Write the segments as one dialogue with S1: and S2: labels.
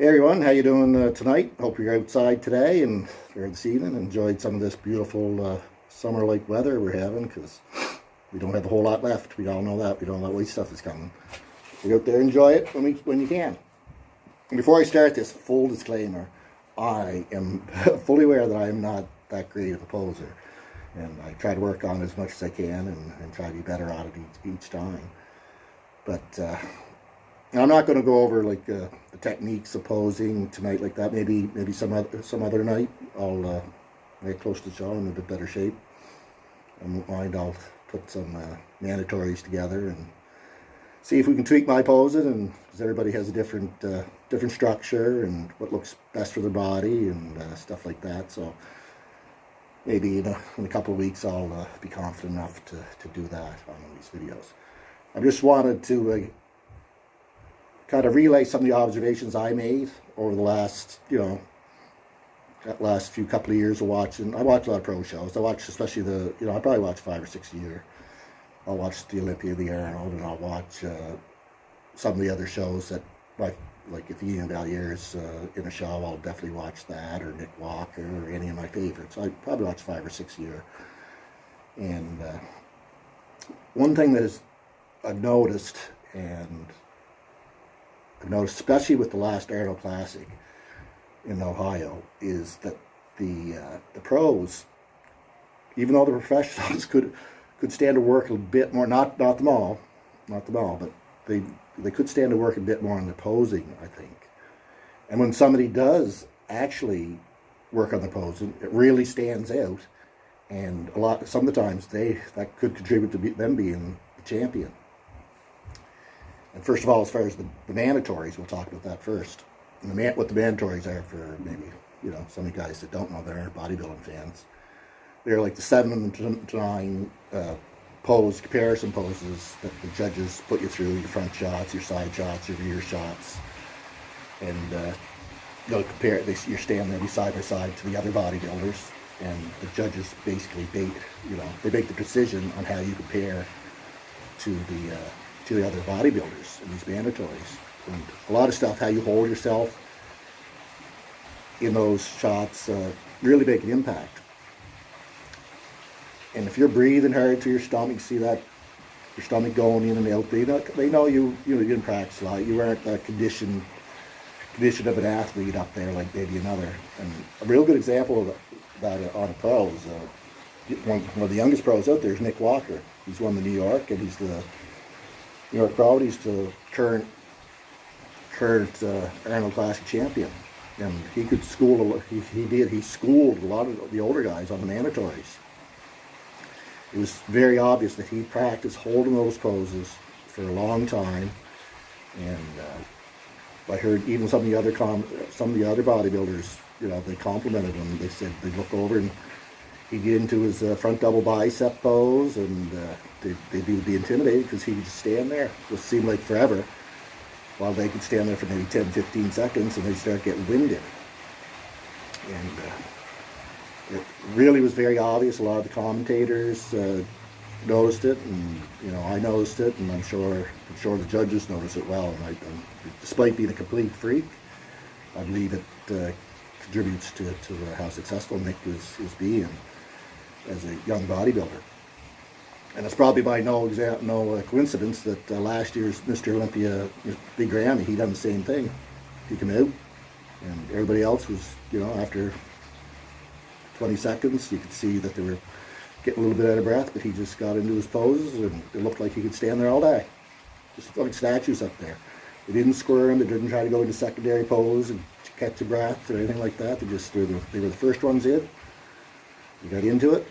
S1: Hey everyone, how you doing tonight? Hope you're outside today and or this evening. Enjoyed some of this beautiful summer-like weather we're having because we don't have a whole lot left. We all know that. We don't know what stuff is coming. Get out there, enjoy it when you can. And before I start this, full disclaimer: I am fully aware that I am not that great of a poser, and I try to work on it as much as I can and try to be better at it each time. But and I'm not going to go over like the techniques of posing tonight like that. Maybe some other night. I'll get close to the show in a bit better shape. I won't mind. I'll put some mandatories together and see if we can tweak my posing. And because everybody has a different structure and what looks best for their body and stuff like that. So maybe in a couple of weeks I'll be confident enough to do that on these videos. I just wanted to kind of relay some of the observations I made over the last, that last couple of years of watching. I watch a lot of pro shows. I watch especially I probably watch 5 or 6 a year. I'll watch the Olympia, the Arnold, and I'll watch some of the other shows that, like if Ian Vallier's in a show, I'll definitely watch that, or Nick Walker, or any of my favorites. I probably watch 5 or 6 a year. And one thing that I've noticed, especially with the last Arnold Classic in Ohio, is that the pros, even though the professionals could stand to work a bit more, not them all, but they could stand to work a bit more on the posing, I think. And when somebody does actually work on the posing, it really stands out, and some of the times that could contribute to them being the champion. And first of all, as far as the mandatories, we'll talk about that first. And what the mandatories are for maybe, some of you guys that don't know, that aren't bodybuilding fans. They're like the 7 to 9 comparison poses that the judges put you through: your front shots, your side shots, your rear shots. And they'll compare, you're standing there side by side to the other bodybuilders, and the judges basically bake the precision on how you compare to the other bodybuilders in these mandatories. And a lot of stuff, how you hold yourself in those shots, really make an impact. And if you're breathing hard to your stomach, see that your stomach going in and out, they know you didn't practice a lot. You weren't the condition of an athlete up there like maybe another. And a real good example of that on a pro is one of the youngest pros out there is Nick Walker. He's won the New York, and he's the New York Pro. He's the current Arnold Classic champion, and he could school. He schooled a lot of the older guys on the mandatories. It was very obvious that he practiced holding those poses for a long time, and I heard even some of the other bodybuilders, they complimented him. They said they'd look over and he'd get into his front double bicep pose, and they'd be intimidated because he could just stand there. It seemed like forever, while they could stand there for maybe 10, 15 seconds, and they'd start getting winded. And it really was very obvious. A lot of the commentators noticed it, and I noticed it, and I'm sure the judges noticed it well. And despite being a complete freak, I believe it contributes to how successful Nick is being as a young bodybuilder. And it's probably by no coincidence that last year's Mr. Olympia, Big Grammy, he done the same thing. He came out, and everybody else was, after 20 seconds, you could see that they were getting a little bit out of breath, but he just got into his poses, and it looked like he could stand there all day. Just like statues up there. They didn't squirm, they didn't try to go into secondary pose and catch your breath or anything like that. They were the first ones in. They got into it.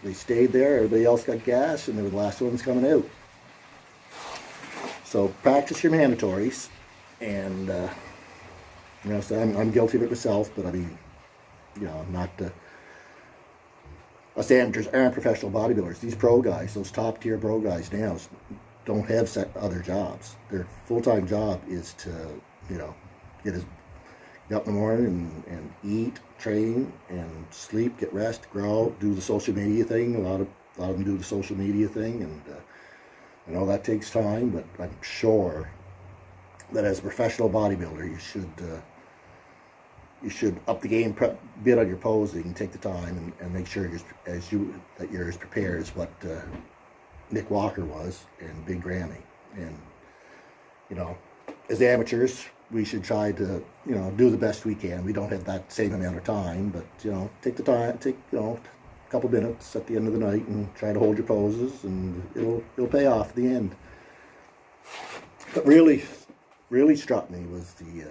S1: They stayed there. Everybody else got gas, and they were the last ones coming out. So practice your mandatories, and so I'm guilty of it myself. But I mean, I'm not. Us amateurs aren't professional bodybuilders. These pro guys, those top tier pro guys now, don't have other jobs. Their full-time job is to get up in the morning and eat, train, and sleep, get rest, grow, do the social media thing. A lot of them do the social media thing, and I know that takes time, but I'm sure that as a professional bodybuilder, you should up the game bit on your posing, take the time, and make sure that you're as prepared as what Nick Walker was and Big Grammy. And as amateurs, we should try to do the best we can. We don't have that same amount of time, but take the time, take a couple minutes at the end of the night and try to hold your poses, and it'll pay off at the end. But really struck me was the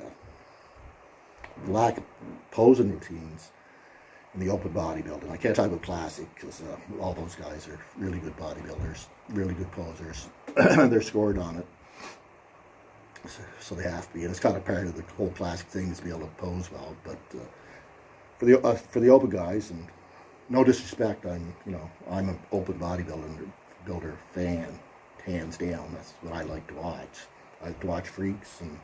S1: lack of posing routines in the open bodybuilding. I can't talk about classic because all those guys are really good bodybuilders, really good posers. They're scored on it, so they have to be. And it's kind of part of the whole classic thing is to be able to pose well. But for the open guys, and no disrespect, I'm an open bodybuilder fan, hands down. That's what I like to watch. I like to watch freaks, and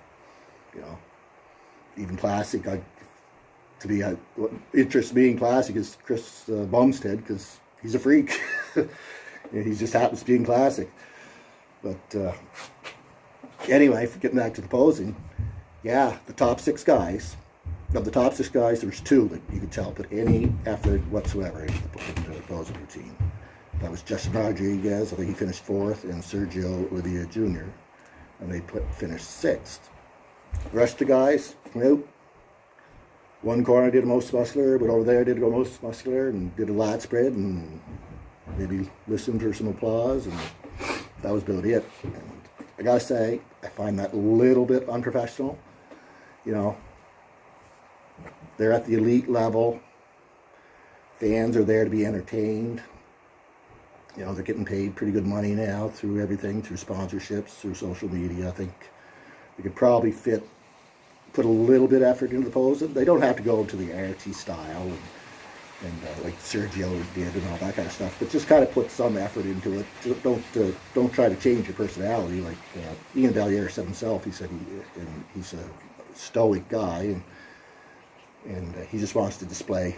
S1: even classic. What interests me in classic is Chris Bumstead, because he's a freak. He just happens to be in classic. But anyway, getting back to the posing, the top six guys. Of the top six guys, there's two that you could tell put any effort whatsoever into the posing routine. That was Justin Rodriguez, I think he finished 4th, and Sergio Oliva Jr., and they finished 6th. The rest of the guys, one corner did the most muscular, but over there did the most muscular, and did a lat spread, and maybe listened for some applause, and that was about it. And I gotta say, I find that a little bit unprofessional. They're at the elite level. Fans are there to be entertained. They're getting paid pretty good money now through everything, through sponsorships, through social media. I think they could probably put a little bit of effort into the pose. They don't have to go to the RT style and like Sergio did and all that kind of stuff, but just kind of put some effort into it. Don't try to change your personality. Like Ian Valliere said himself, he said he's a stoic guy, and he just wants to display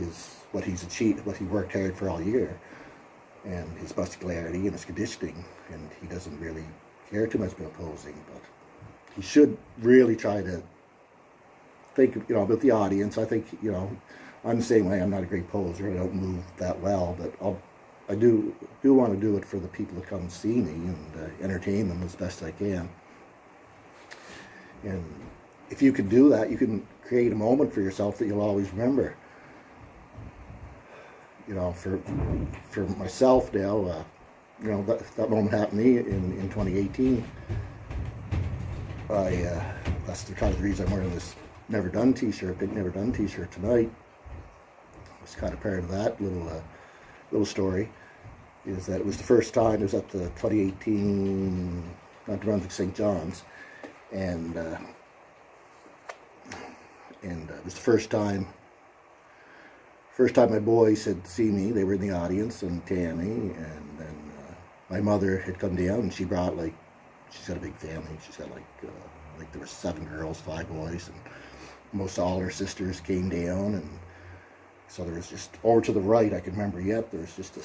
S1: what he's achieved, what he worked hard for all year, and his muscularity and his conditioning, and he doesn't really care too much about posing, but he should really try to think about the audience. I think I'm the same way. I'm not a great poser. I don't move that well, but I do want to do it for the people that come see me and entertain them as best I can. And if you can do that, you can create a moment for yourself that you'll always remember. For myself now, that moment happened to me in 2018. That's the kind of the reason I'm wearing this Never Done t-shirt, big Never Done t-shirt tonight. It's kind of part of that little story, is that it was the first time, it was at the 2018 Mount Brunswick St. John's, and it was the first time my boys had seen me. They were in the audience, and Tammy, and then my mother had come down, and she brought, she's got a big family. She's got there were 7 girls, 5 boys, and most all her sisters came down, and so there was just, over to the right, I can remember yet, there was just a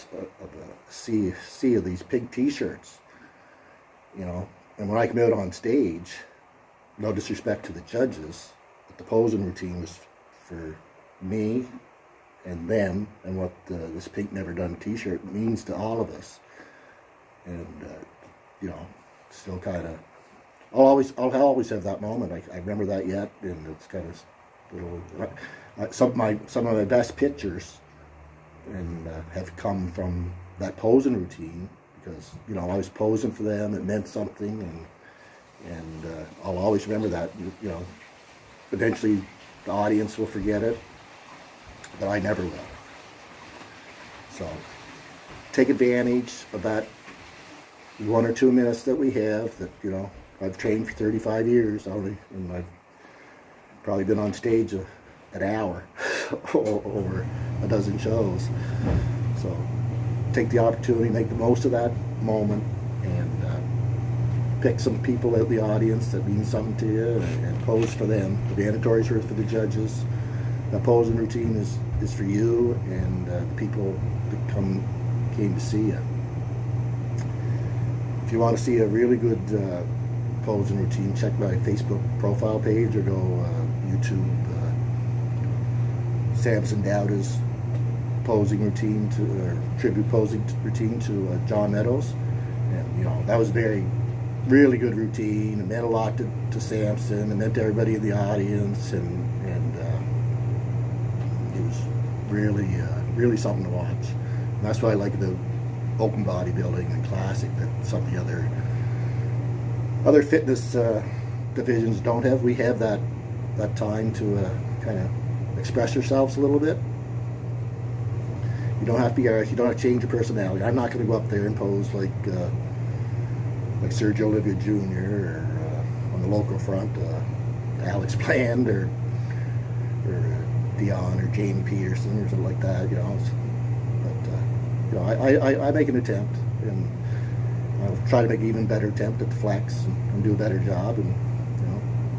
S1: sea of these pink t-shirts, and when I come out on stage, no disrespect to the judges, but the posing routine was for me and them, and what this pink Never Done t-shirt means to all of us. And still kind of, I'll always have that moment. I remember that yet, and it's kind of little. Some of my best pictures have come from that posing routine, because I was posing for them. It meant something, and I'll always remember that. Eventually the audience will forget it, but I never will. So take advantage of that 1 or 2 minutes that we have. That I've trained for 35 years already, and I've probably been on stage an hour over a dozen shows. So take the opportunity, make the most of that moment, and pick some people out of the audience that mean something to you, and pose for them. The mandatories are for the judges. The posing routine is for you and the people that came to see you. If you want to see a really good posing routine, check my Facebook profile page or go YouTube Samson Dowda's posing routine tribute posing routine to John Meadows. And that was really good routine. It meant a lot to Samson. It meant to everybody in the audience, and it was really something to watch. And that's why I like the open bodybuilding and classic that some of the other fitness divisions don't have. We have that time to kind of express yourselves a little bit. You don't have to be you don't have to change your personality. I'm not going to go up there and pose like Sergio Olivia Jr. or on the local front, Alex Bland or Dion or Jamie Peterson or something like that. But I make an attempt, and I'll try to make an even better attempt at the flex and do a better job, and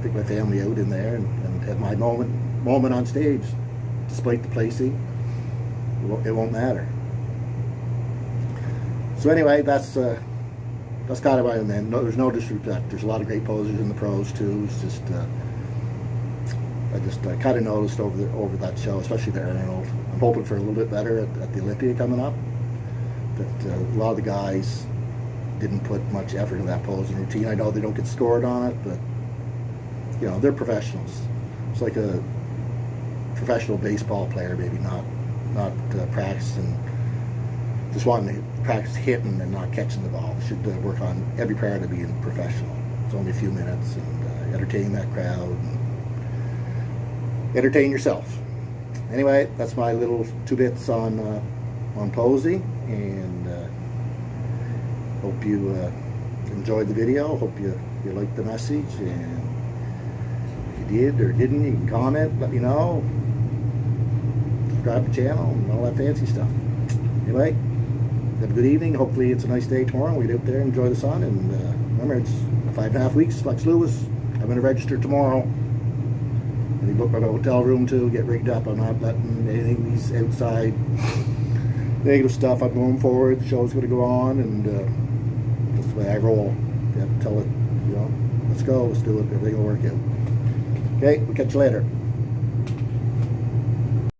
S1: pick my family out in there and have my moment on stage. Despite the placing, it won't matter. So anyway, that's kind of what I meant. There's no disrespect. There's a lot of great posers in the pros too. It's just I kind of noticed over that show, especially the Arnold. I'm hoping for a little bit better at the Olympia coming up. That a lot of the guys didn't put much effort in that posing routine. I know they don't get scored on it, but they're professionals. It's like a professional baseball player, maybe not practicing, just wanting to practice hitting and not catching the ball. Should work on every part of being professional. It's only a few minutes, and entertain that crowd and entertain yourself. Anyway, that's my little 2 bits on posing, and hope you enjoyed the video. Hope you liked the message, and if you did or didn't, you can comment, let me know, subscribe to the channel and all that fancy stuff. Anyway, have a good evening. Hopefully it's a nice day tomorrow. We get out there and enjoy the sun, and remember, it's 5.5 weeks. Lex Lewis. I'm going to register tomorrow. I booked my hotel room to get rigged up. I'm not letting anything, these outside negative stuff. I'm going forward. The show's going to go on, and that's the way I roll. You have to tell it, let's go, let's do it. Everything will work out. Okay, we'll catch you later.